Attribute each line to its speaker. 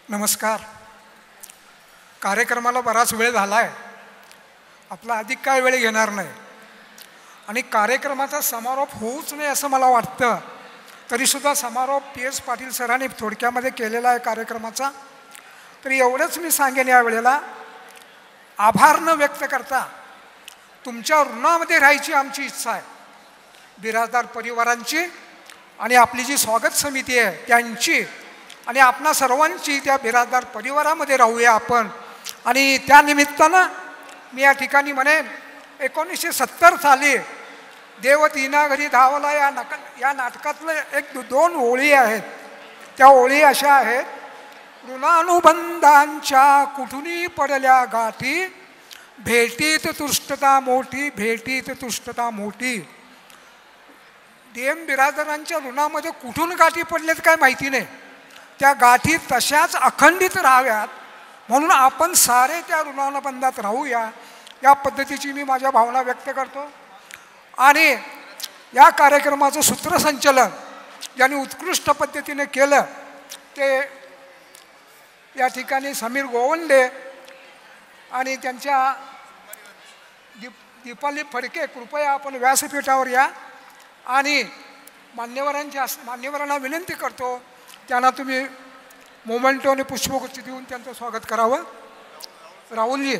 Speaker 1: नमस्कार. कार्यक्रमाला बराच वेळ झाला आहे, आपला अधिक काय वेळ घेणार नाही आणि कार्यक्रमाचा समारोप होऊच नाही असं मला वाटतं. तरीसुद्धा समारोप PS पाटील सरांनी थोडक्यामध्ये केलेला आहे कार्यक्रमाचा. तरी एवढंच मी सांगेन या वेळेला, आभार न व्यक्त करता तुमच्या ऋणामध्ये राहायची आमची इच्छा आहे. बिराजदार परिवारांची आणि आपली जी स्वागत समिती आहे त्यांची आणि आपणा सर्वांची त्या बिराजदार परिवारामध्ये राहूया आपण. आणि त्यानिमित्तानं मी या ठिकाणी म्हणेन 1970 साली देव तिना घरी धावला या नाटकातलं दोन ओळी आहेत. त्या ओळी अशा आहेत, ऋणानुबंधांच्या कुठूनही पडल्या गाठी, भेटीत तुष्टता मोठी, भेटीत तुष्टता मोठी. DM बिरादरांच्या ऋणामध्ये कुठून गाठी पडल्यात काय माहिती नाही, त्या गाठी तशाच अखंडित राहाव्यात म्हणून आपण सारे त्या ऋणानुबंधात राहूया, या पद्धतीची मी माझ्या भावना व्यक्त करतो. आणि या कार्यक्रमाचं सूत्रसंचलन ज्यांनी उत्कृष्ट पद्धतीने केलं ते या ठिकाणी समीर गोवंडे आणि त्यांच्या दीपाली फडके, कृपया आपण व्यासपीठावर या आणि मान्यवरांना विनंती करतो त्यांना तुम्ही मोमेंटो आणि पुष्पगुच्छ देऊन त्यांचं स्वागत करावं. राहुलजी.